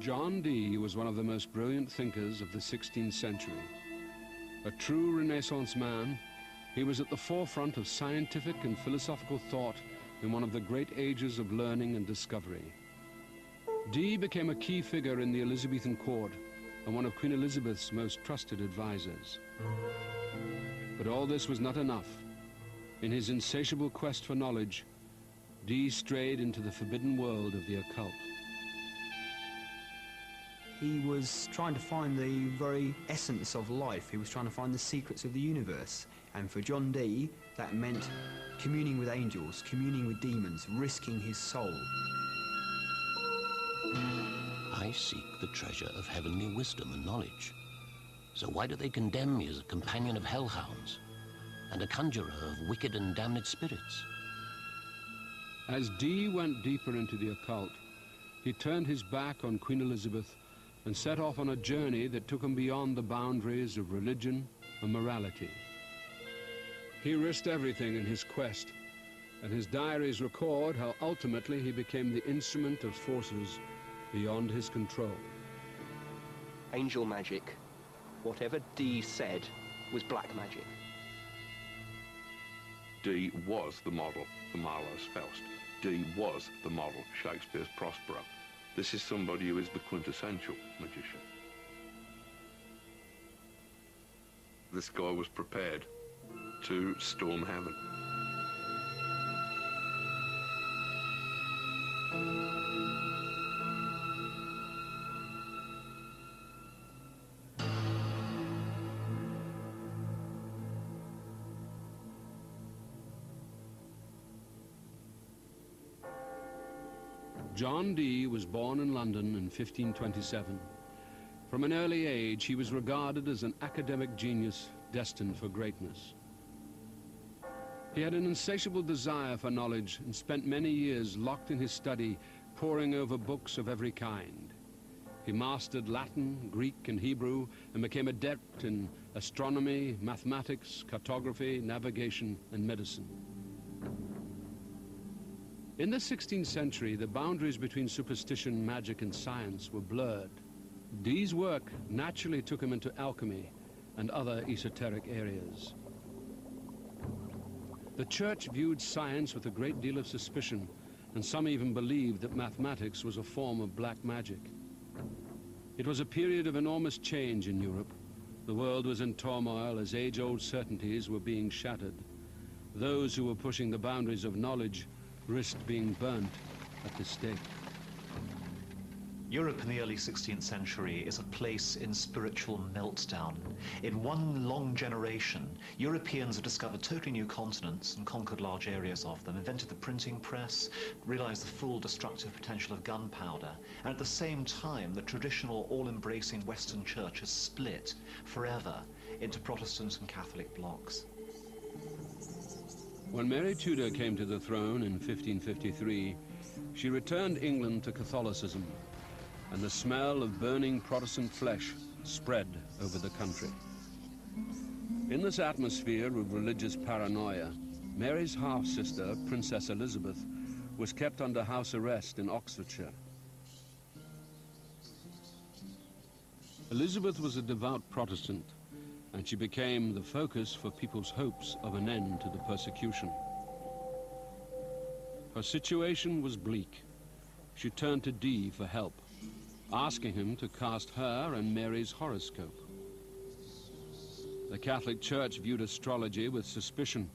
John Dee was one of the most brilliant thinkers of the 16th century. A true Renaissance man, he was at the forefront of scientific and philosophical thought in one of the great ages of learning and discovery. Dee became a key figure in the Elizabethan court and one of Queen Elizabeth's most trusted advisors. But all this was not enough. In his insatiable quest for knowledge, Dee strayed into the forbidden world of the occult. He was trying to find the very essence of life. He was trying to find the secrets of the universe. And for John Dee, that meant communing with angels, communing with demons, risking his soul. I seek the treasure of heavenly wisdom and knowledge. So why do they condemn me as a companion of hellhounds and a conjurer of wicked and damned spirits? As Dee went deeper into the occult, he turned his back on Queen Elizabeth and set off on a journey that took him beyond the boundaries of religion and morality. He risked everything in his quest, and his diaries record how ultimately he became the instrument of forces beyond his control. Angel magic, whatever Dee said, was black magic. Dee was the model for Marlowe's Faust. Dee was the model for Shakespeare's Prospero. This is somebody who is the quintessential magician. This guy was prepared to storm heaven. John Dee was born in London in 1527. From an early age, he was regarded as an academic genius destined for greatness. He had an insatiable desire for knowledge and spent many years locked in his study, poring over books of every kind. He mastered Latin, Greek, and Hebrew, and became adept in astronomy, mathematics, cartography, navigation, and medicine. In the 16th century, the boundaries between superstition, magic, and science were blurred. Dee's work naturally took him into alchemy and other esoteric areas. The church viewed science with a great deal of suspicion, and some even believed that mathematics was a form of black magic. It was a period of enormous change in Europe. The world was in turmoil as age-old certainties were being shattered. Those who were pushing the boundaries of knowledge risked being burnt at the stake. Europe in the early 16th century is a place in spiritual meltdown. In one long generation, Europeans have discovered totally new continents and conquered large areas of them, invented the printing press, realized the full destructive potential of gunpowder, and at the same time, the traditional all-embracing Western church has split forever into Protestant and Catholic blocs. When Mary Tudor came to the throne in 1553, she returned England to Catholicism, and the smell of burning Protestant flesh spread over the country. In this atmosphere of religious paranoia, Mary's half-sister, Princess Elizabeth, was kept under house arrest in Oxfordshire. Elizabeth was a devout Protestant, and she became the focus for people's hopes of an end to the persecution. Her situation was bleak. She turned to Dee for help, asking him to cast her and Mary's horoscope. The Catholic Church viewed astrology with suspicion,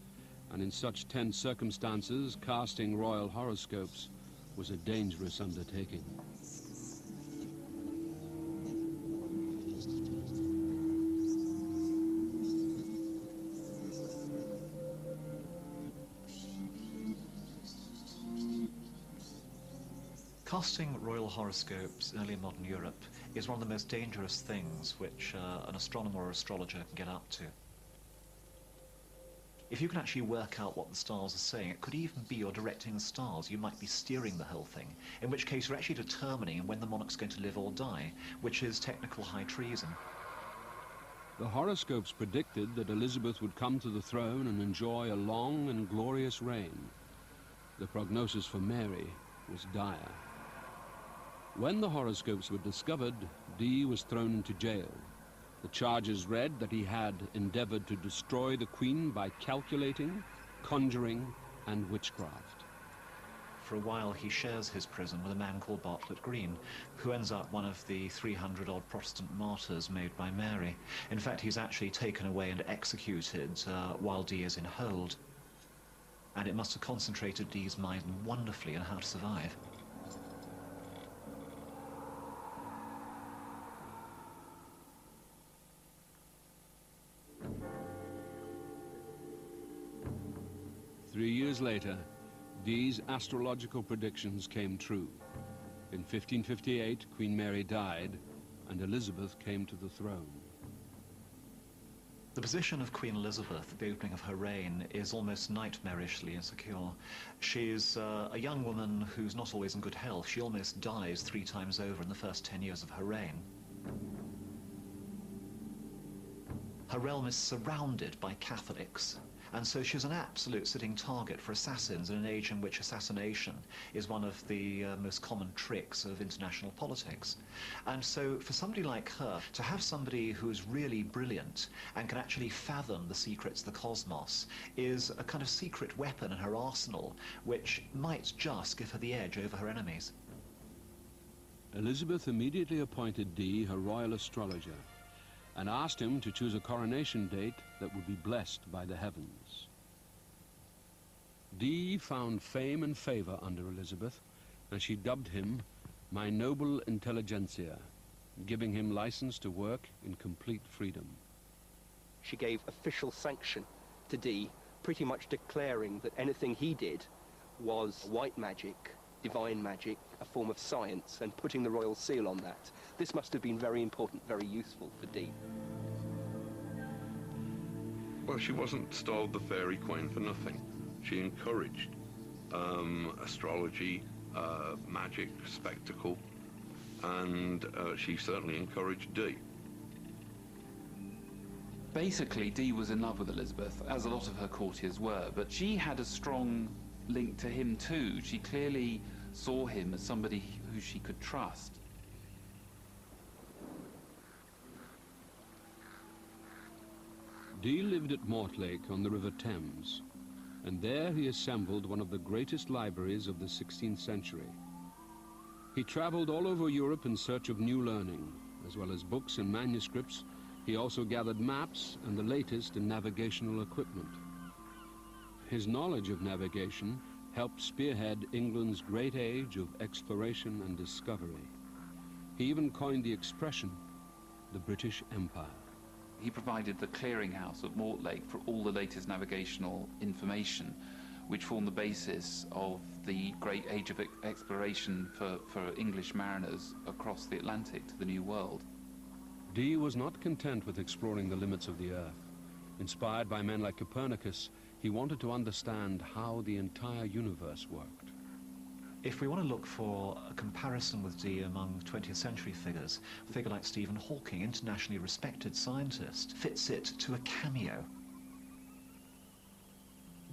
and in such tense circumstances, casting royal horoscopes was a dangerous undertaking. Casting royal horoscopes in early modern Europe is one of the most dangerous things which an astronomer or astrologer can get up to. If you can actually work out what the stars are saying, it could even be you're directing the stars. You might be steering the whole thing, in which case you're actually determining when the monarch's going to live or die, which is technical high treason. The horoscopes predicted that Elizabeth would come to the throne and enjoy a long and glorious reign. The prognosis for Mary was dire. When the horoscopes were discovered, Dee was thrown into jail. The charges read that he had endeavored to destroy the Queen by calculating, conjuring, and witchcraft. For a while, he shares his prison with a man called Bartlett Green, who ends up one of the 300-odd Protestant martyrs made by Mary. In fact, he's actually taken away and executed while Dee is in hold. And it must have concentrated Dee's mind wonderfully on how to survive. Three years later, Dee's astrological predictions came true. In 1558, Queen Mary died, and Elizabeth came to the throne. The position of Queen Elizabeth at the opening of her reign is almost nightmarishly insecure. She's a young woman who's not always in good health. She almost dies 3 times over in the first 10 years of her reign. Her realm is surrounded by Catholics, and so she's an absolute sitting target for assassins in an age in which assassination is one of the most common tricks of international politics. And so for somebody like her, to have somebody who's really brilliant and can actually fathom the secrets of the cosmos is a kind of secret weapon in her arsenal, which might just give her the edge over her enemies. Elizabeth immediately appointed Dee her royal astrologer and asked him to choose a coronation date that would be blessed by the heavens. Dee found fame and favor under Elizabeth, and she dubbed him "my noble intelligentsia," giving him license to work in complete freedom. She gave official sanction to Dee, pretty much declaring that anything he did was white magic, divine magic, a form of science, and putting the royal seal on that. This must have been very important, very useful for Dee. Well, she wasn't styled the fairy queen for nothing. She encouraged astrology, magic, spectacle, and she certainly encouraged Dee. Basically, Dee was in love with Elizabeth, as a lot of her courtiers were, but she had a strong link to him too. She clearly saw him as somebody who she could trust. Dee lived at Mortlake on the River Thames, and there he assembled one of the greatest libraries of the 16th century. He traveled all over Europe in search of new learning. As well as books and manuscripts, he also gathered maps and the latest in navigational equipment. His knowledge of navigation helped spearhead England's great age of exploration and discovery. He even coined the expression, the British Empire. He provided the clearinghouse at Mortlake for all the latest navigational information, which formed the basis of the great age of exploration for English mariners across the Atlantic to the New World. Dee was not content with exploring the limits of the Earth. Inspired by men like Copernicus, he wanted to understand how the entire universe worked. If we want to look for a comparison with Dee among 20th century figures, a figure like Stephen Hawking, internationally respected scientist, fits it to a cameo.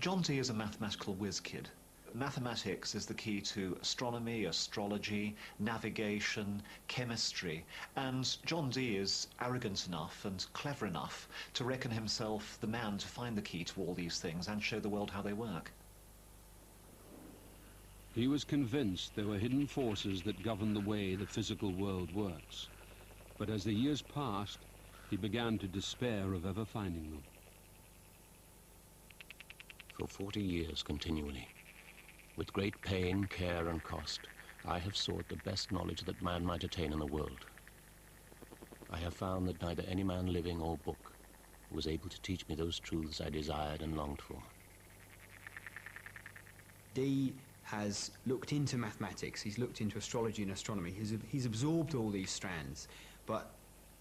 John Dee is a mathematical whiz kid. Mathematics is the key to astronomy, astrology, navigation, chemistry, and John Dee is arrogant enough and clever enough to reckon himself the man to find the key to all these things and show the world how they work. He was convinced there were hidden forces that govern the way the physical world works. But as the years passed, he began to despair of ever finding them. For 40 years continually, with great pain, care, and cost, I have sought the best knowledge that man might attain in the world. I have found that neither any man living or book was able to teach me those truths I desired and longed for. Dee has looked into mathematics, he's looked into astrology and astronomy, he's absorbed all these strands, but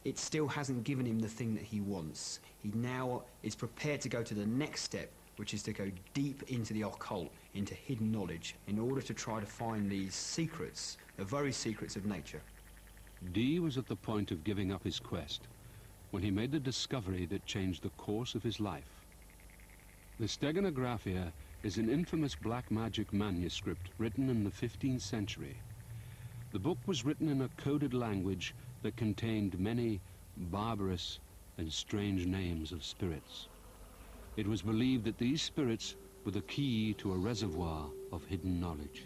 it still hasn't given him the thing that he wants. He now is prepared to go to the next step, which is to go deep into the occult, into hidden knowledge, in order to try to find these secrets, the very secrets of nature. Dee was at the point of giving up his quest when he made the discovery that changed the course of his life. The Steganographia is an infamous black magic manuscript written in the 15th century. The book was written in a coded language that contained many barbarous and strange names of spirits. It was believed that these spirits were the key to a reservoir of hidden knowledge.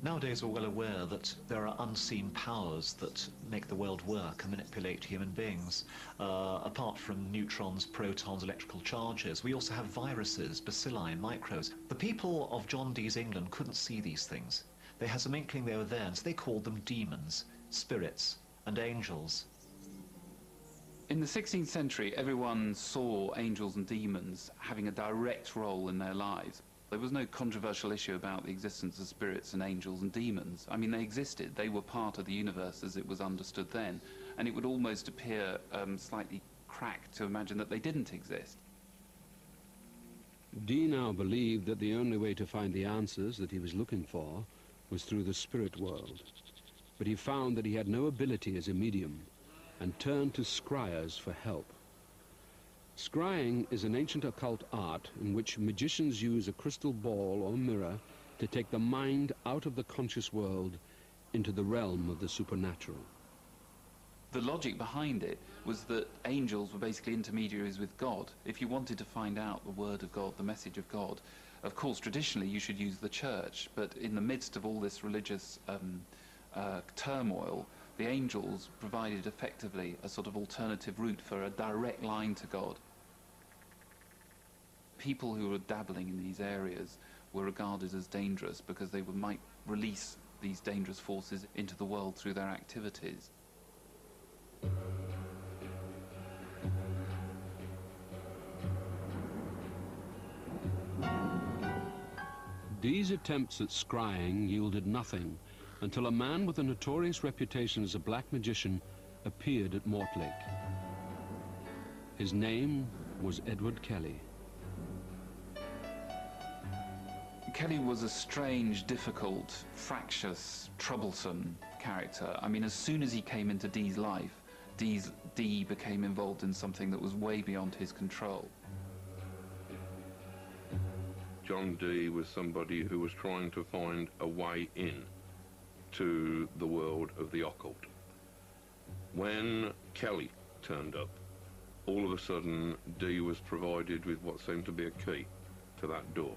Nowadays we're well aware that there are unseen powers that make the world work and manipulate human beings. Apart from neutrons, protons, electrical charges, we also have viruses, bacilli, microbes. The people of John Dee's England couldn't see these things. They had some inkling they were there, and so they called them demons, spirits, and angels. In the 16th century, everyone saw angels and demons having a direct role in their lives. There was no controversial issue about the existence of spirits and angels and demons. I mean, they existed. They were part of the universe as it was understood then. And it would almost appear slightly cracked to imagine that they didn't exist. Dee now believed that the only way to find the answers that he was looking for was through the spirit world. But he found that he had no ability as a medium and turned to scryers for help. Scrying is an ancient occult art in which magicians use a crystal ball or mirror to take the mind out of the conscious world into the realm of the supernatural. The logic behind it was that angels were basically intermediaries with God. If you wanted to find out the word of God, the message of God, of course, traditionally you should use the church, but in the midst of all this religious turmoil, the angels provided effectively a sort of alternative route for a direct line to God. People who were dabbling in these areas were regarded as dangerous because they might release these dangerous forces into the world through their activities. Dee's attempts at scrying yielded nothing until a man with a notorious reputation as a black magician appeared at Mortlake. His name was Edward Kelly. Kelly was a strange, difficult, fractious, troublesome character. I mean, as soon as he came into Dee's life, Dee became involved in something that was way beyond his control. John Dee was somebody who was trying to find a way in to the world of the occult. When Kelly turned up, all of a sudden Dee was provided with what seemed to be a key to that door.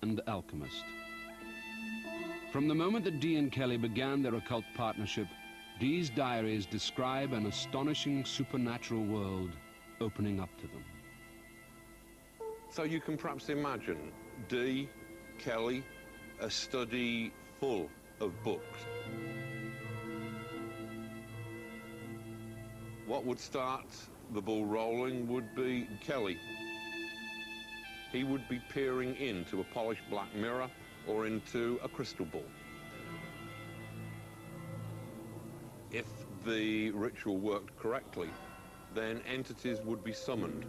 And alchemist. From the moment that Dee and Kelly began their occult partnership, Dee's diaries describe an astonishing supernatural world opening up to them. So you can perhaps imagine Dee, Kelly, a study full of books. What would start the ball rolling would be Kelly. He would be peering into a polished black mirror or into a crystal ball. If the ritual worked correctly, then entities would be summoned.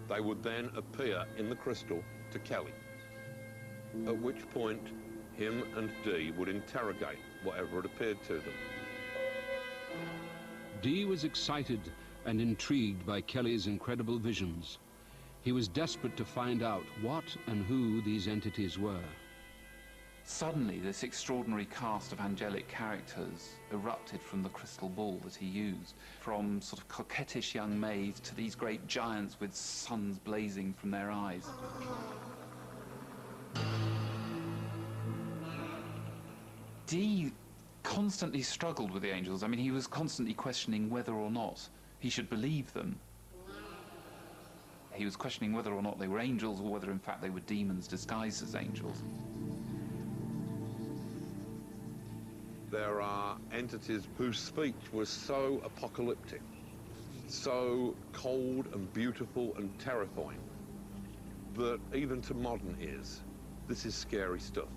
They would then appear in the crystal to Kelly, at which point him and Dee would interrogate whatever had appeared to them. Dee was excited and intrigued by Kelly's incredible visions. He was desperate to find out what and who these entities were. Suddenly, this extraordinary cast of angelic characters erupted from the crystal ball that he used, from sort of coquettish young maids to these great giants with suns blazing from their eyes. Dee constantly struggled with the angels. I mean, he was constantly questioning whether or not he should believe them. He was questioning whether or not they were angels or whether in fact they were demons disguised as angels. There are entities whose speech was so apocalyptic, so cold and beautiful and terrifying, that even to modern ears, this is scary stuff.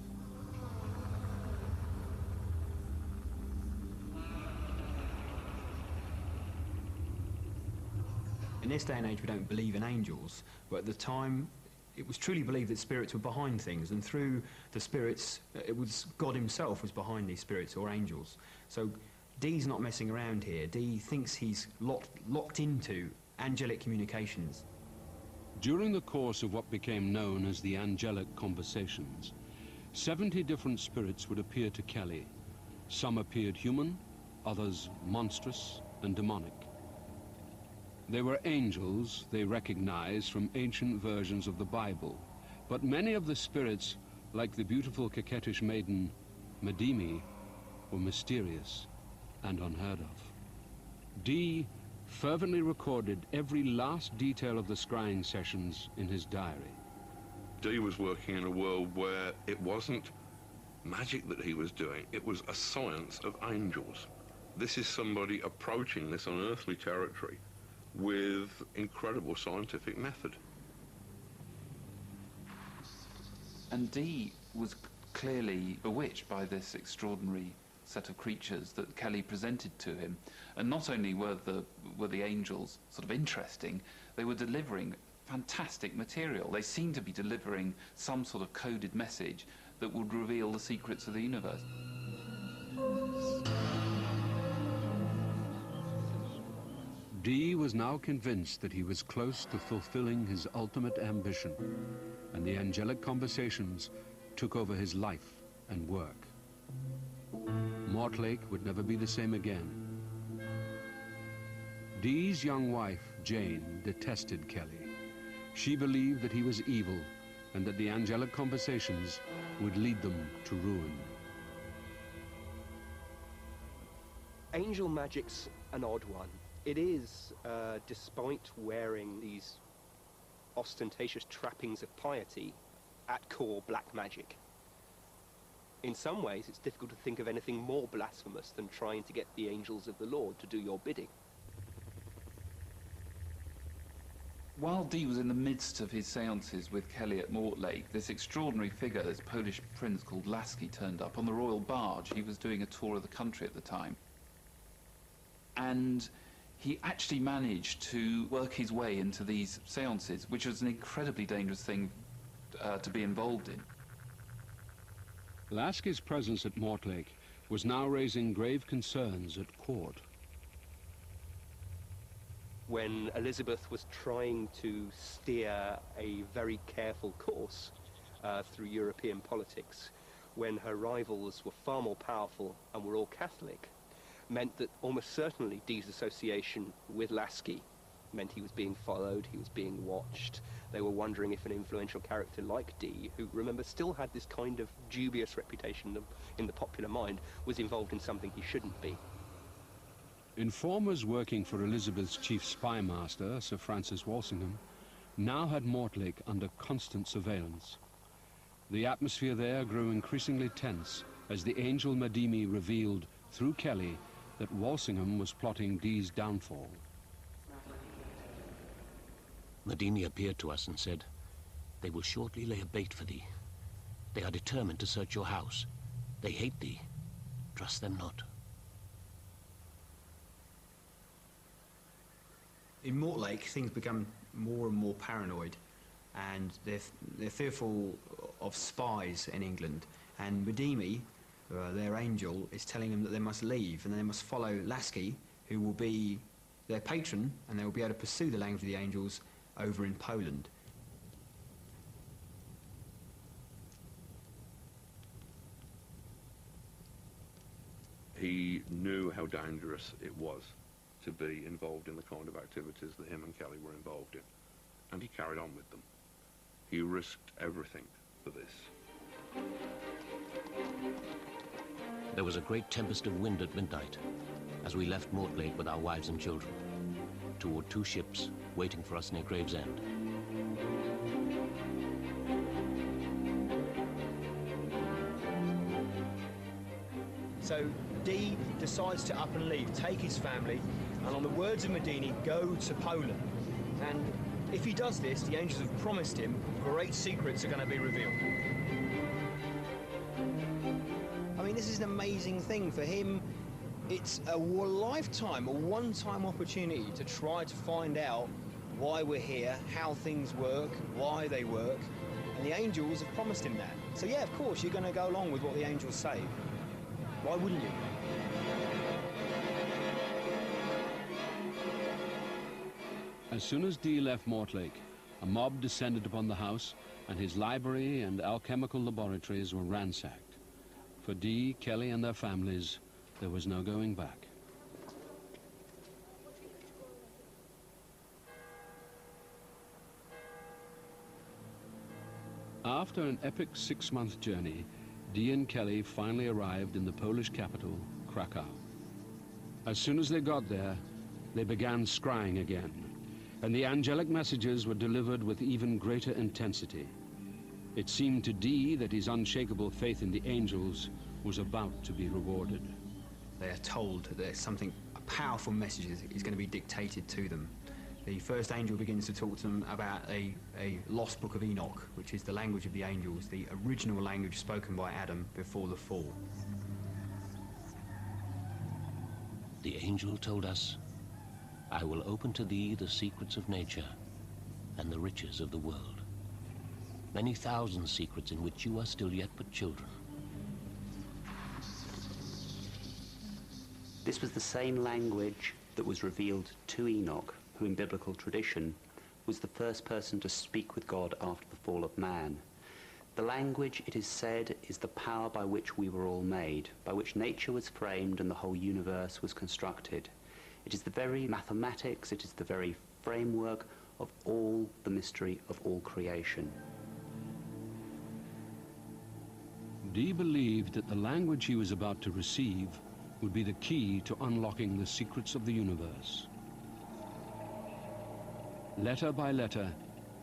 In this day and age, we don't believe in angels, but at the time, it was truly believed that spirits were behind things, and through the spirits, it was God himself was behind these spirits or angels. So Dee's not messing around here. Dee thinks he's locked into angelic communications. During the course of what became known as the angelic conversations, 70 different spirits would appear to Kelly. Some appeared human, others monstrous and demonic. They were angels they recognized from ancient versions of the Bible, but many of the spirits, like the beautiful coquettish maiden Madimi, were mysterious and unheard of. Dee fervently recorded every last detail of the scrying sessions in his diary. Dee was working in a world where it wasn't magic that he was doing, it was a science of angels. This is somebody approaching this unearthly territory with incredible scientific method. And Dee was clearly bewitched by this extraordinary set of creatures that Kelly presented to him. And not only were the angels sort of interesting, they were delivering fantastic material. They seemed to be delivering some sort of coded message that would reveal the secrets of the universe. Dee was now convinced that he was close to fulfilling his ultimate ambition, and the angelic conversations took over his life and work. Mortlake would never be the same again. Dee's young wife, Jane, detested Kelly. She believed that he was evil and that the angelic conversations would lead them to ruin. Angel magic's an odd one. It is, despite wearing these ostentatious trappings of piety, at core black magic. In some ways, it's difficult to think of anything more blasphemous than trying to get the angels of the Lord to do your bidding. While Dee was in the midst of his seances with Kelly at Mortlake, this extraordinary figure, this Polish prince called Lasky, turned up on the royal barge. He was doing a tour of the country at the time. And he actually managed to work his way into these seances, which was an incredibly dangerous thing to be involved in. Lasky's presence at Mortlake was now raising grave concerns at court. When Elizabeth was trying to steer a very careful course through European politics, when her rivals were far more powerful and were all Catholic, meant that almost certainly Dee's association with Lasky meant he was being followed, he was being watched. They were wondering if an influential character like Dee, who, remember, still had this kind of dubious reputation in the popular mind, was involved in something he shouldn't be. Informers working for Elizabeth's chief spy master, Sir Francis Walsingham, now had Mortlake under constant surveillance. The atmosphere there grew increasingly tense as the angel Madimi revealed, through Kelly, that Walsingham was plotting Dee's downfall. Madimi appeared to us and said, "They will shortly lay a bait for thee. They are determined to search your house. They hate thee. Trust them not." In Mortlake, things become more and more paranoid, and they're fearful of spies in England. And Madimi, their angel, is telling them that they must leave and they must follow Lasky, who will be their patron, and they will be able to pursue the language of the angels over in Poland. He knew how dangerous it was to be involved in the kind of activities that him and Kelly were involved in, and he carried on with them. He risked everything for this. There was a great tempest of wind at midnight as we left Mortlake with our wives and children toward 2 ships waiting for us near Gravesend. So Dee decides to up and leave, take his family, and on the words of Madimi, go to Poland. And if he does this, the angels have promised him great secrets are going to be revealed. I mean, this is an amazing thing for him. It's a lifetime, a one-time opportunity to try to find out why we're here, how things work, why they work, and the angels have promised him that. So yeah, of course, you're going to go along with what the angels say. Why wouldn't you? As soon as Dee left Mortlake, a mob descended upon the house, and his library and alchemical laboratories were ransacked. For Dee, Kelly, and their families, there was no going back. After an epic 6-month journey, Dee and Kelly finally arrived in the Polish capital, Krakow. As soon as they got there, they began scrying again, and the angelic messages were delivered with even greater intensity. It seemed to Dee that his unshakable faith in the angels was about to be rewarded. They are told that there's something, a powerful message is going to be dictated to them. The first angel begins to talk to them about a lost book of Enoch, which is the language of the angels, the original language spoken by Adam before the fall. The angel told us, "I will open to thee the secrets of nature and the riches of the world. Many thousand secrets in which you are still yet but children." This was the same language that was revealed to Enoch, who in biblical tradition was the first person to speak with God after the fall of man. The language, it is said, is the power by which we were all made, by which nature was framed and the whole universe was constructed. It is the very mathematics, it is the very framework of all the mystery of all creation. Dee believed that the language he was about to receive would be the key to unlocking the secrets of the universe. Letter by letter,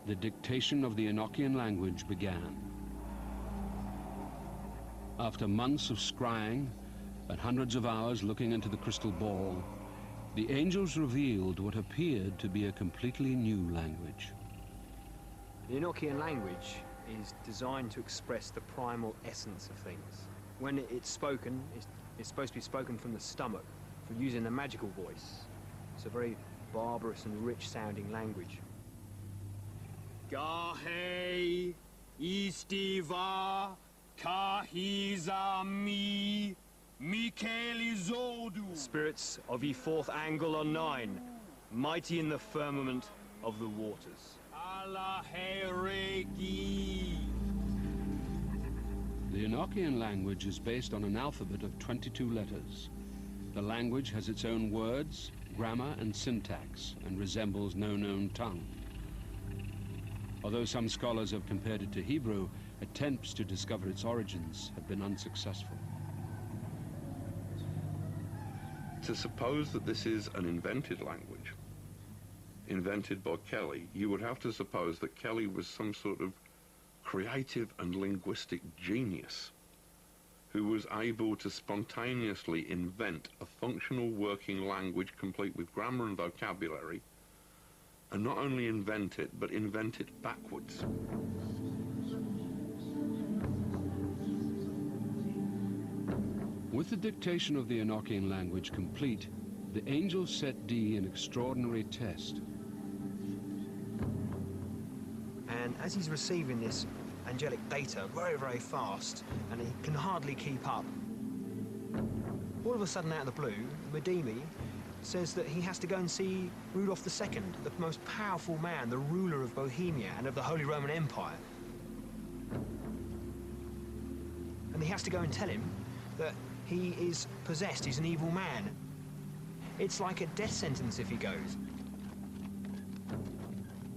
the dictation of the Enochian language began. After months of scrying and hundreds of hours looking into the crystal ball, the angels revealed what appeared to be a completely new language. The Enochian language is designed to express the primal essence of things. When it's spoken, it's supposed to be spoken from the stomach, for using a magical voice. It's a very barbarous and rich-sounding language. Gahe istiva kahizami mikelizodu. Spirits of ye fourth angle are 9, mighty in the firmament of the waters. Alaheregi. The Enochian language is based on an alphabet of 22 letters. The language has its own words, grammar and syntax, and resembles no known tongue. Although some scholars have compared it to Hebrew, attempts to discover its origins have been unsuccessful. To suppose that this is an invented language, invented by Kelly, you would have to suppose that Kelly was some sort of creative and linguistic genius who was able to spontaneously invent a functional working language complete with grammar and vocabulary, and not only invent it, but invent it backwards. With the dictation of the Enochian language complete, the angels set Dee an extraordinary test. And as he's receiving this angelic data very, very fast, and he can hardly keep up, all of a sudden, out of the blue, Madimi says that he has to go and see Rudolf II, the most powerful man, the ruler of Bohemia and of the Holy Roman Empire. And he has to go and tell him that he is possessed, he's an evil man. It's like a death sentence if he goes.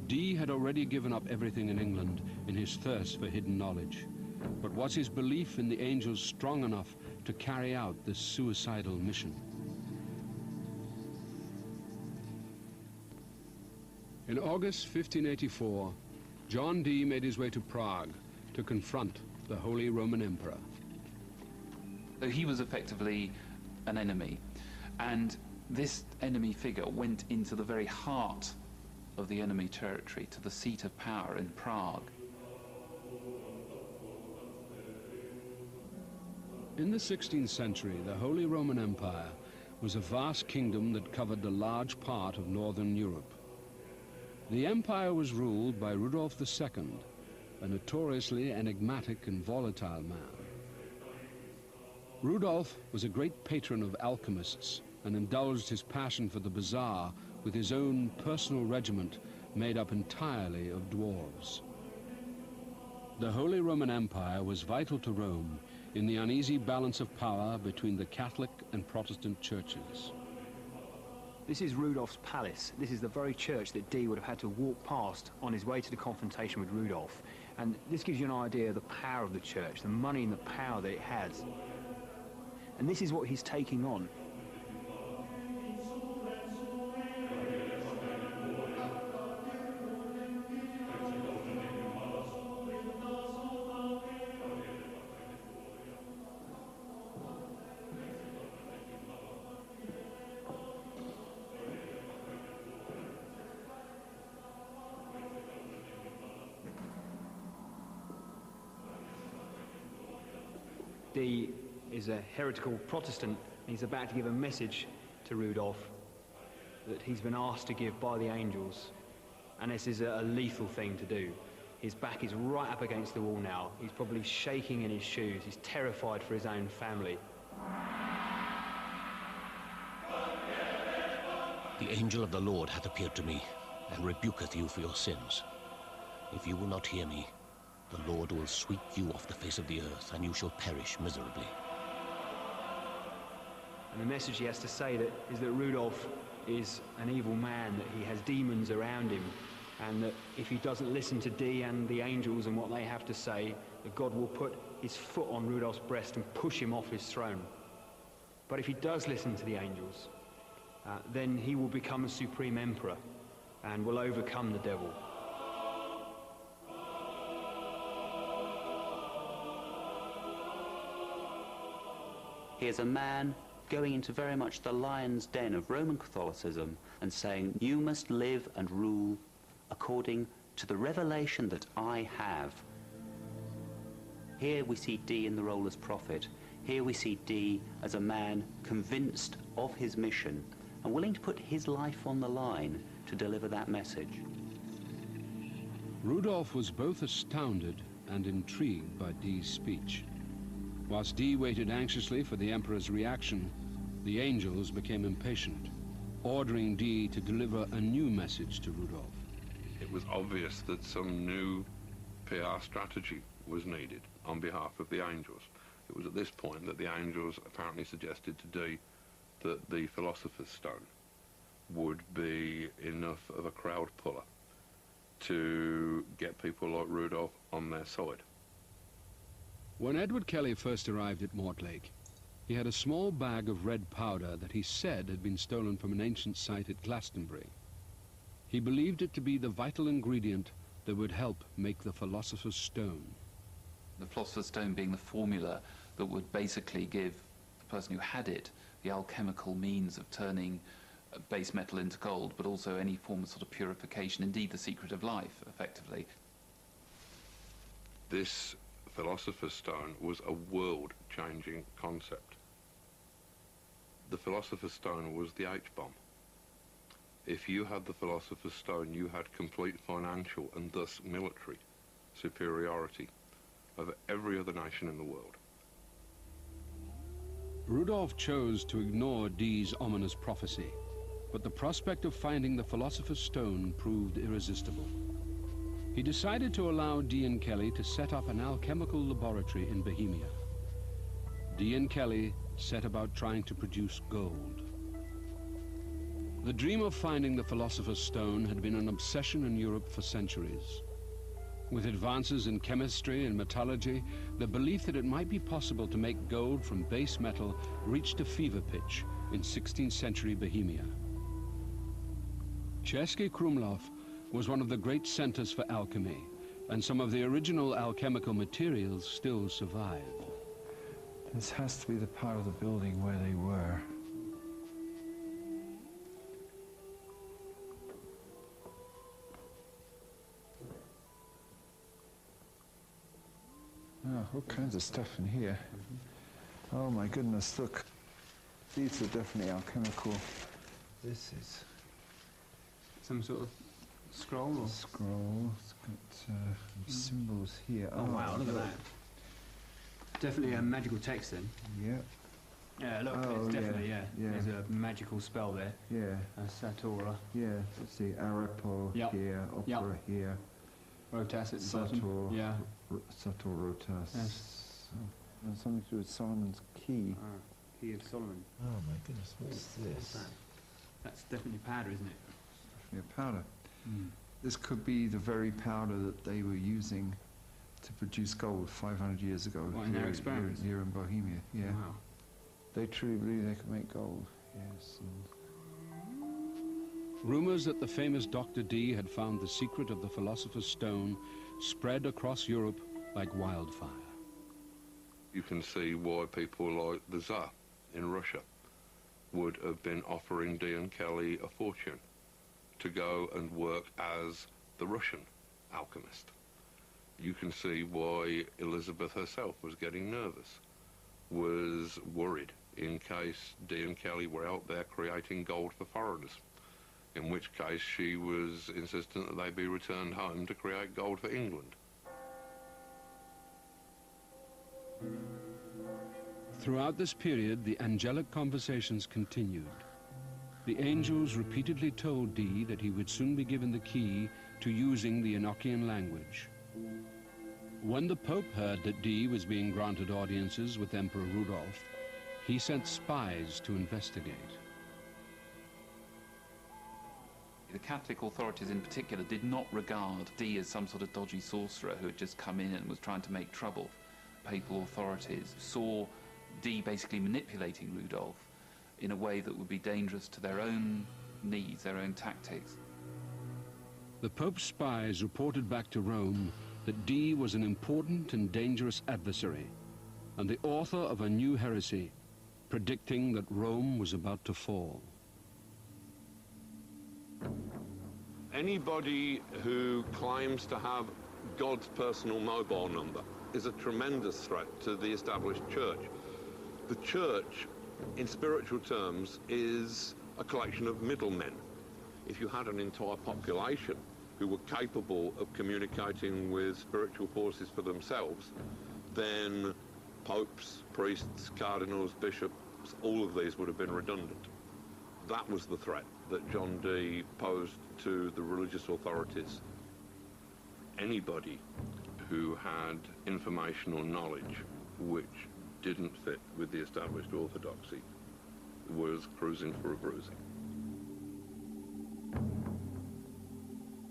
Dee had already given up everything in England in his thirst for hidden knowledge. But was his belief in the angels strong enough to carry out this suicidal mission? In August 1584, John Dee made his way to Prague to confront the Holy Roman Emperor. So he was effectively an enemy, and this enemy figure went into the very heart of the enemy territory, to the seat of power in Prague. In the 16th century, the Holy Roman Empire was a vast kingdom that covered a large part of northern Europe. The empire was ruled by Rudolf II, a notoriously enigmatic and volatile man. Rudolf was a great patron of alchemists and indulged his passion for the bizarre with his own personal regiment made up entirely of dwarves. The Holy Roman Empire was vital to Rome in the uneasy balance of power between the Catholic and Protestant churches. This is Rudolph's palace. This is the very church that Dee would have had to walk past on his way to the confrontation with Rudolph. And this gives you an idea of the power of the church, the money and the power that it has. And this is what he's taking on. Dee is a heretical Protestant. He's about to give a message to Rudolph that he's been asked to give by the angels. And this is a lethal thing to do. His back is right up against the wall now. He's probably shaking in his shoes. He's terrified for his own family. The angel of the Lord hath appeared to me, and rebuketh you for your sins. If you will not hear me, the Lord will sweep you off the face of the earth, and you shall perish miserably. And the message he has to say is that Rudolph is an evil man, that he has demons around him, and that if he doesn't listen to Dee and the angels and what they have to say, that God will put his foot on Rudolph's breast and push him off his throne. But if he does listen to the angels, then he will become a supreme emperor and will overcome the devil. He is a man going into very much the lion's den of Roman Catholicism and saying, you must live and rule according to the revelation that I have. Here we see Dee in the role as prophet. Here we see Dee as a man convinced of his mission and willing to put his life on the line to deliver that message. Rudolph was both astounded and intrigued by Dee's speech. Whilst Dee waited anxiously for the Emperor's reaction, the angels became impatient, ordering Dee to deliver a new message to Rudolph. It was obvious that some new PR strategy was needed on behalf of the angels. It was at this point that the angels apparently suggested to Dee that the Philosopher's Stone would be enough of a crowd puller to get people like Rudolph on their side. When Edward Kelly first arrived at Mortlake, he had a small bag of red powder that he said had been stolen from an ancient site at Glastonbury. He believed it to be the vital ingredient that would help make the Philosopher's Stone. The Philosopher's Stone being the formula that would basically give the person who had it the alchemical means of turning base metal into gold, but also any form of sort of purification, indeed the secret of life, effectively. This Philosopher's Stone was a world-changing concept. The Philosopher's Stone was the H-bomb. If you had the Philosopher's Stone, you had complete financial and thus military superiority over every other nation in the world. Rudolph chose to ignore Dee's ominous prophecy, but the prospect of finding the Philosopher's Stone proved irresistible. He decided to allow Dee and Kelly to set up an alchemical laboratory in Bohemia. Dee and Kelly set about trying to produce gold. The dream of finding the Philosopher's Stone had been an obsession in Europe for centuries. With advances in chemistry and metallurgy, the belief that it might be possible to make gold from base metal reached a fever pitch in 16th century Bohemia. Český Krumlov was one of the great centers for alchemy, and some of the original alchemical materials still survive. This has to be the part of the building where they were. Oh, all kinds of stuff in here. Oh my goodness, look. These are definitely alchemical. This is some sort of scroll? Or? Scroll. It's got symbols here. Oh wow, look at that. Definitely a magical text then. Yeah. Yeah, look, Oh, it's definitely, yeah, yeah. yeah. There's a magical spell there. Yeah, Satora. yeah. Let's see, Arepo Yep. here, Opera Yep. here, Rotas at the bottom. Sator, Yeah. Sator Rotas. Yes. Something to do with Solomon's key. Key of Solomon. Oh my goodness, what's this? That's definitely powder, isn't it? Definitely a powder. This could be the very powder that they were using to produce gold 500 years ago. What, in their experiments? Here in Bohemia, yeah. Wow. They truly believe they could make gold, yes. And Rumors that the famous Dr. Dee had found the secret of the Philosopher's Stone spread across Europe like wildfire. You can see why people like the Tsar in Russia would have been offering Dee and Kelly a fortune to go and work as the Russian alchemist. You can see why Elizabeth herself was getting nervous, was worried in case Dee and Kelly were out there creating gold for foreigners, in which case she was insistent that they be returned home to create gold for England. Throughout this period, the angelic conversations continued. The angels repeatedly told Dee that he would soon be given the key to using the Enochian language. When the Pope heard that Dee was being granted audiences with Emperor Rudolf, he sent spies to investigate. The Catholic authorities in particular did not regard Dee as some sort of dodgy sorcerer who had just come in and was trying to make trouble. Papal authorities saw Dee basically manipulating Rudolf in a way that would be dangerous to their own needs, their own tactics. The Pope's spies reported back to Rome that Dee was an important and dangerous adversary, and the author of a new heresy, predicting that Rome was about to fall. Anybody who claims to have God's personal mobile number is a tremendous threat to the established church. The church, in spiritual terms, is a collection of middlemen. If you had an entire population who were capable of communicating with spiritual forces for themselves, then popes, priests, cardinals, bishops, all of these would have been redundant. That was the threat that John Dee posed to the religious authorities. Anybody who had information or knowledge which didn't fit with the established orthodoxy was cruising for a bruising.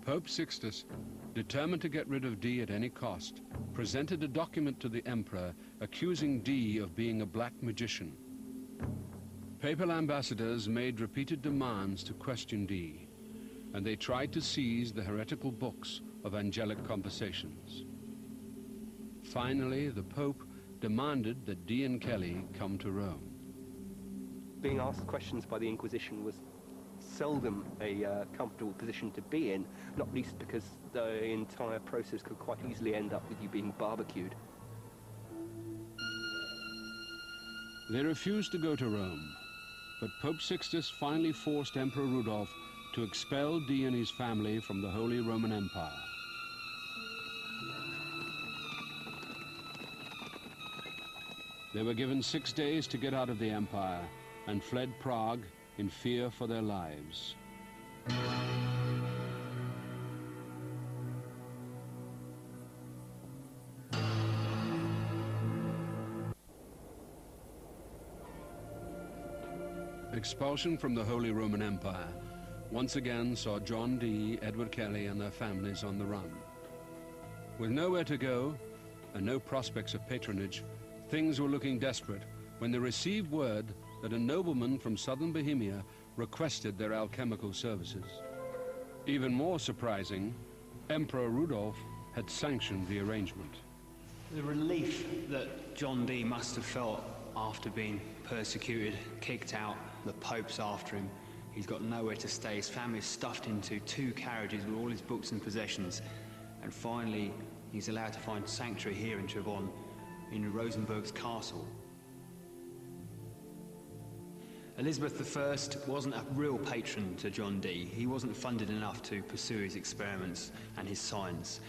Pope Sixtus, determined to get rid of Dee at any cost, presented a document to the emperor accusing Dee of being a black magician. Papal ambassadors made repeated demands to question Dee, and they tried to seize the heretical books of angelic conversations. Finally, the Pope demanded that Dee and Kelly come to Rome. Being asked questions by the Inquisition was seldom a comfortable position to be in, not least because the entire process could quite easily end up with you being barbecued. They refused to go to Rome, but Pope Sixtus finally forced Emperor Rudolf to expel Dee and his family from the Holy Roman Empire. They were given 6 days to get out of the empire and fled Prague in fear for their lives. Expulsion from the Holy Roman Empire once again saw John Dee, Edward Kelly, and their families on the run. With nowhere to go and no prospects of patronage, things were looking desperate when they received word that a nobleman from southern Bohemia requested their alchemical services. Even more surprising, Emperor Rudolf had sanctioned the arrangement. The relief that John Dee must have felt after being persecuted, kicked out, the Pope's after him, he's got nowhere to stay, his family's stuffed into 2 carriages with all his books and possessions, and finally he's allowed to find sanctuary here in Trebon, in Rosenberg's castle. Elizabeth I wasn't a real patron to John Dee. He wasn't funded enough to pursue his experiments and his science.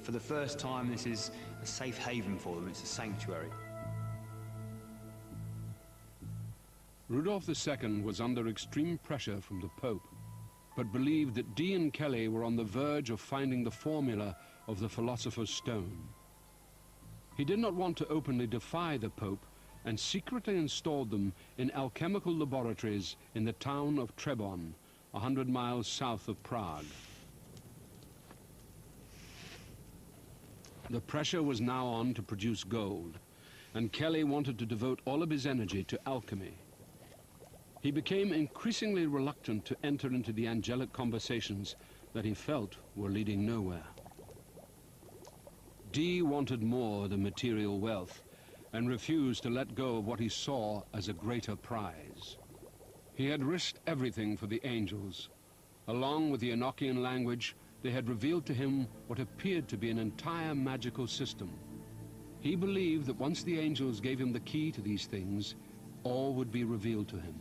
For the first time, this is a safe haven for them. It's a sanctuary. Rudolph II was under extreme pressure from the Pope, but believed that Dee and Kelly were on the verge of finding the formula of the Philosopher's Stone. He did not want to openly defy the Pope and secretly installed them in alchemical laboratories in the town of Trebon, 100 miles south of Prague. The pressure was now on to produce gold, and Kelly wanted to devote all of his energy to alchemy. He became increasingly reluctant to enter into the angelic conversations that he felt were leading nowhere. Dee wanted more than material wealth and refused to let go of what he saw as a greater prize. He had risked everything for the angels. Along with the Enochian language, they had revealed to him what appeared to be an entire magical system. He believed that once the angels gave him the key to these things, all would be revealed to him.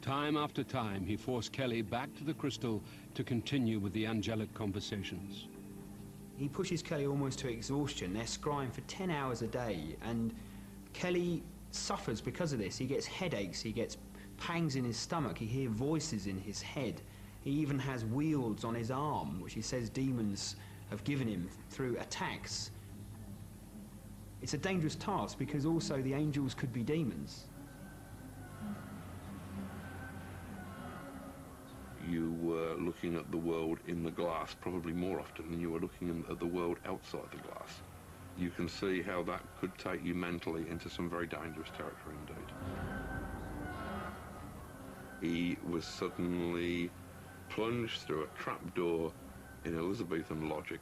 Time after time, he forced Kelly back to the crystal to continue with the angelic conversations. He pushes Kelly almost to exhaustion. They're scrying for 10 hours a day, and Kelly suffers because of this. He gets headaches, he gets pangs in his stomach, he hears voices in his head. He even has weals on his arm, which he says demons have given him through attacks. It's a dangerous task because also the angels could be demons. You were looking at the world in the glass probably more often than you were looking at the world outside the glass. You can see how that could take you mentally into some very dangerous territory indeed. He was suddenly plunged through a trapdoor in Elizabethan logic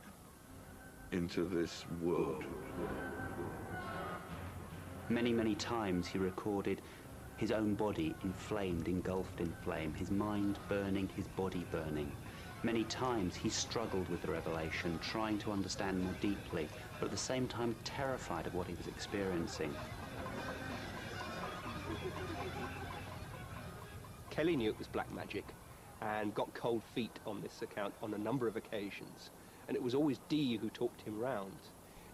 into this world. Many, many times he recorded his own body inflamed, engulfed in flame, his mind burning, his body burning. Many times he struggled with the revelation, trying to understand more deeply, but at the same time terrified of what he was experiencing. Kelly knew it was black magic and got cold feet on this account on a number of occasions. And it was always Dee who talked him round.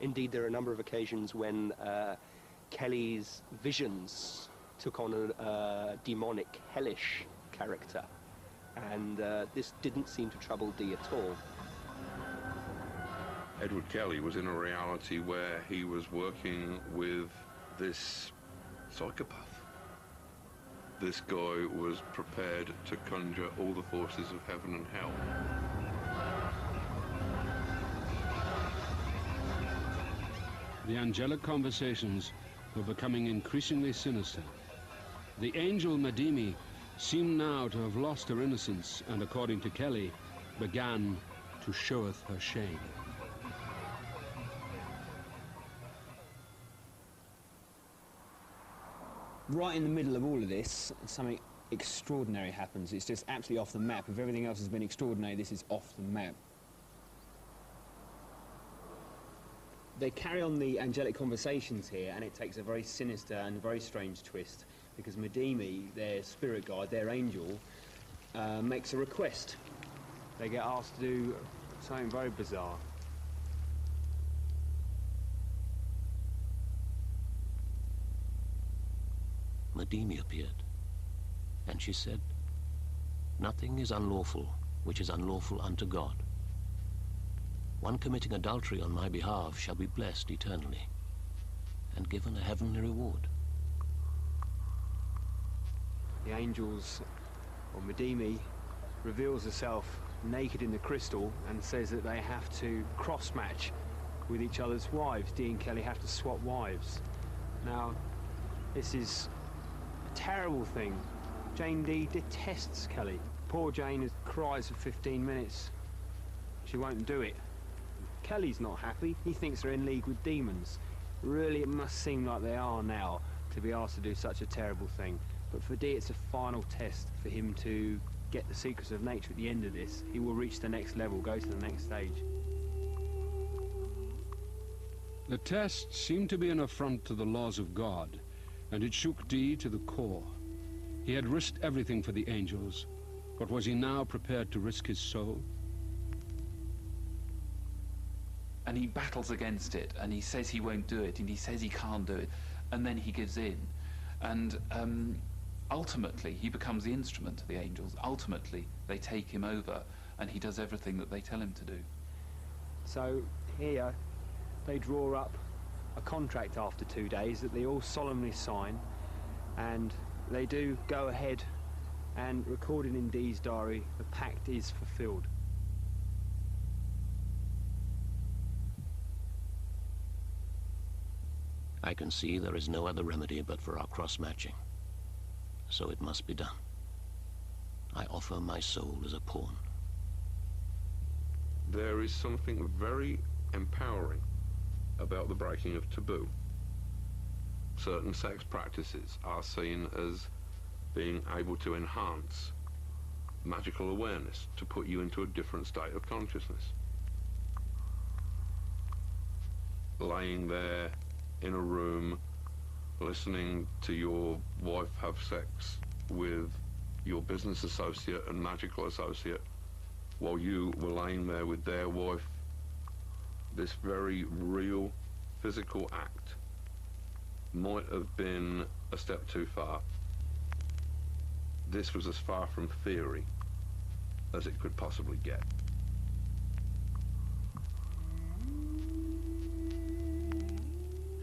Indeed, there are a number of occasions when Kelly's visions took on a demonic, hellish character. And this didn't seem to trouble Dee at all. Edward Kelly was in a reality where he was working with this psychopath. This guy was prepared to conjure all the forces of heaven and hell. The angelic conversations were becoming increasingly sinister. The angel Madimi seemed now to have lost her innocence and, according to Kelly, began to showeth her shame. Right in the middle of all of this, something extraordinary happens. It's just absolutely off the map. If everything else has been extraordinary, this is off the map. They carry on the angelic conversations here, and it takes a very sinister and very strange twist, because Madimi, their spirit guide, their angel, makes a request. They get asked to do something very bizarre. Madimi appeared, and she said, "Nothing is unlawful which is unlawful unto God. One committing adultery on my behalf shall be blessed eternally, and given a heavenly reward." The angels, or Madimi, reveals herself naked in the crystal and says that they have to cross-match with each other's wives. Dee and Kelly have to swap wives. Now, this is a terrible thing. Jane Dee detests Kelly. Poor Jane cries for 15 minutes. She won't do it. Kelly's not happy. He thinks they're in league with demons. Really, it must seem like they are now to be asked to do such a terrible thing. But for Dee, it's a final test for him to get the secrets of nature at the end of this. He will reach the next level, go to the next stage. The test seemed to be an affront to the laws of God, and it shook Dee to the core. He had risked everything for the angels, but was he now prepared to risk his soul? And he battles against it, and he says he won't do it, and he says he can't do it, and then he gives in. And ultimately he becomes the instrument of the angels. Ultimately they take him over and he does everything that they tell him to do. So here they draw up a contract after 2 days that they all solemnly sign, and they do go ahead and recorded in Dee's diary, the pact is fulfilled. I can see there is no other remedy but for our cross-matching. So it must be done. I offer my soul as a pawn. There is something very empowering about the breaking of taboo. Certain sex practices are seen as being able to enhance magical awareness, to put you into a different state of consciousness. Laying there in a room, listening to your wife have sex with your business associate and magical associate while you were laying there with their wife, this very real physical act might have been a step too far. This was as far from theory as it could possibly get.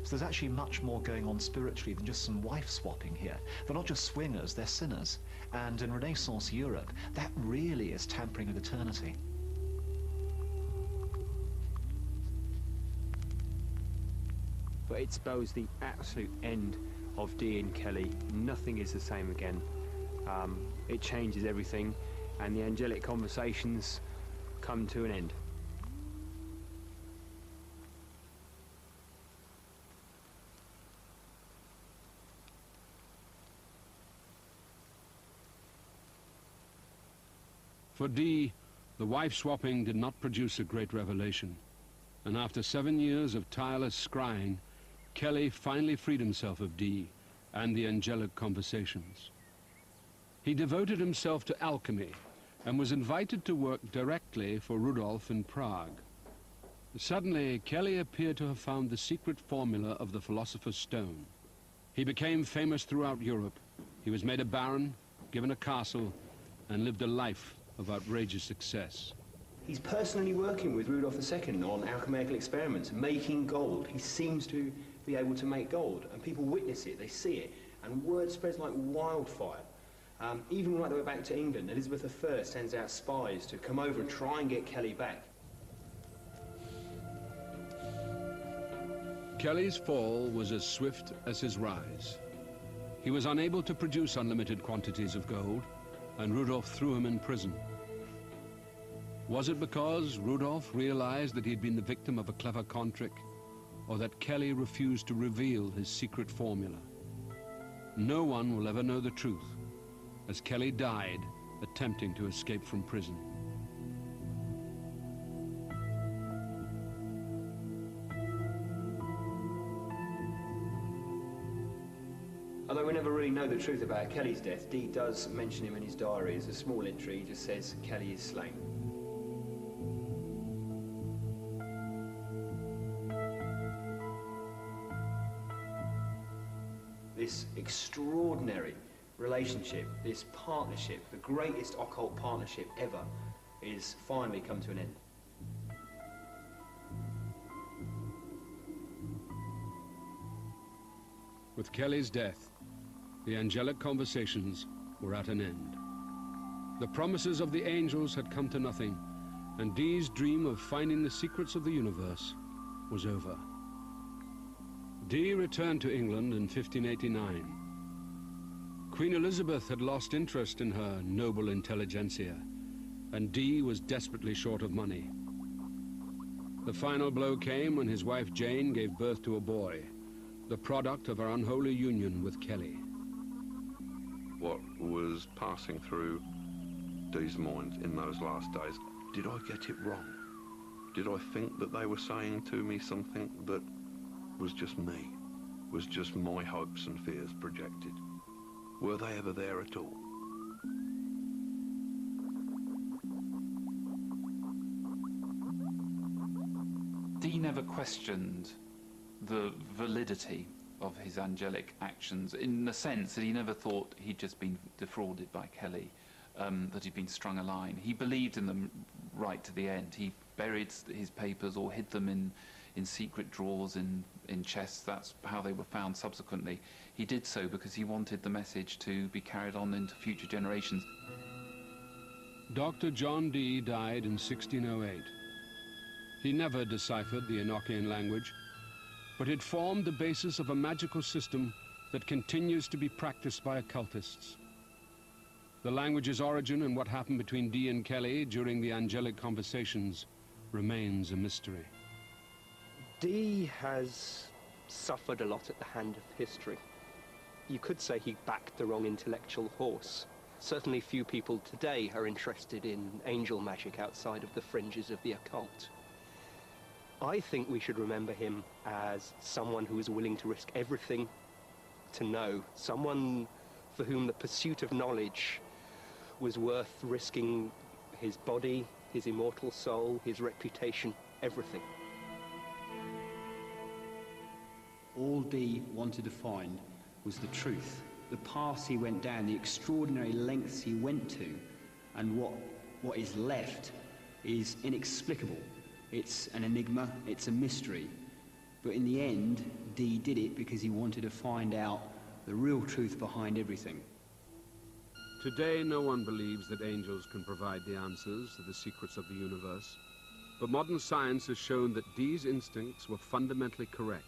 So there's actually much more going on spiritually than just some wife swapping here. They're not just swingers, they're sinners. And in Renaissance Europe, that really is tampering with eternity. But it spells the absolute end of Dee and Kelly. Nothing is the same again. It changes everything, and the angelic conversations come to an end. For Dee, the wife-swapping did not produce a great revelation, and after 7 years of tireless scrying, Kelly finally freed himself of Dee and the angelic conversations. He devoted himself to alchemy and was invited to work directly for Rudolf in Prague. Suddenly, Kelly appeared to have found the secret formula of the Philosopher's Stone. He became famous throughout Europe. He was made a baron, given a castle, and lived a life of outrageous success. He's personally working with Rudolf II on alchemical experiments, making gold. He seems to be able to make gold, and people witness it, they see it, and word spreads like wildfire. Even right the way back to England, Elizabeth I sends out spies to come over and try and get Kelly back. Kelly's fall was as swift as his rise. He was unable to produce unlimited quantities of gold, and Rudolf threw him in prison. Was it because Rudolf realized that he'd been the victim of a clever con trick, or that Kelly refused to reveal his secret formula? No one will ever know the truth, as Kelly died attempting to escape from prison. Although we never really know the truth about Kelly's death, Dee does mention him in his diary as a small entry. He just says, Kelly is slain. This extraordinary relationship, this partnership, the greatest occult partnership ever, is finally come to an end. With Kelly's death, the angelic conversations were at an end. The promises of the angels had come to nothing, and Dee's dream of finding the secrets of the universe was over. Dee returned to England in 1589. Queen Elizabeth had lost interest in her noble intelligentsia, and Dee was desperately short of money. The final blow came when his wife Jane gave birth to a boy, the product of her unholy union with Kelly. What was passing through Dee's mind in those last days? Did I get it wrong? Did I think that they were saying to me something that was just me, was just my hopes and fears projected? Were they ever there at all? Dee never questioned the validity of his angelic actions, in the sense that he never thought he'd just been defrauded by Kelly, that he'd been strung a line. He believed in them right to the end. He buried his papers or hid them in secret drawers in chests. That's how they were found subsequently. He did so because he wanted the message to be carried on into future generations. Dr. John Dee died in 1608. He never deciphered the Enochian language, but it formed the basis of a magical system that continues to be practiced by occultists. The language's origin and what happened between Dee and Kelly during the angelic conversations remains a mystery. Dee has suffered a lot at the hand of history. You could say he backed the wrong intellectual horse. Certainly few people today are interested in angel magic outside of the fringes of the occult. I think we should remember him as someone who was willing to risk everything to know, someone for whom the pursuit of knowledge was worth risking his body, his immortal soul, his reputation, everything. All Dee wanted to find was the truth, the paths he went down, the extraordinary lengths he went to, and what is left is inexplicable. It's an enigma, it's a mystery. But in the end, Dee did it because he wanted to find out the real truth behind everything. Today, no one believes that angels can provide the answers to the secrets of the universe. But modern science has shown that Dee's instincts were fundamentally correct.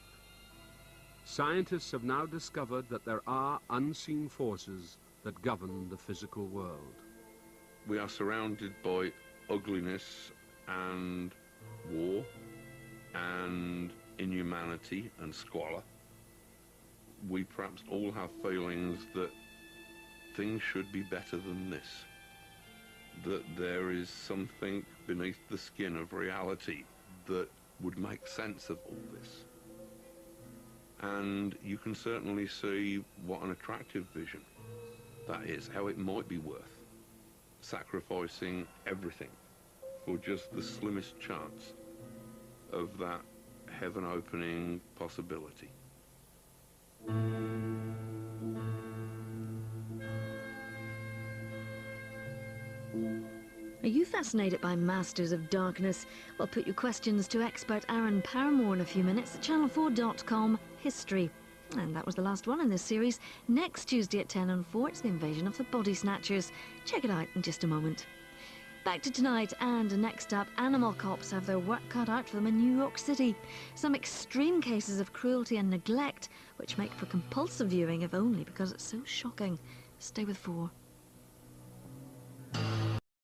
Scientists have now discovered that there are unseen forces that govern the physical world. We are surrounded by ugliness and war and inhumanity and squalor. We perhaps all have feelings that things should be better than this, that there is something beneath the skin of reality that would make sense of all this. And you can certainly see what an attractive vision that is, how it might be worth sacrificing everything for just the slimmest chance of that heaven-opening possibility. Are you fascinated by Masters of Darkness? Well, put your questions to expert Aaron Paramore in a few minutes at channel4.com History. And that was the last one in this series. Next Tuesday at 10 and 4, it's the invasion of the Body Snatchers. Check it out in just a moment. Back to tonight, and next up, animal cops have their work cut out for them in New York City. Some extreme cases of cruelty and neglect, which make for compulsive viewing, if only because it's so shocking. Stay with 4.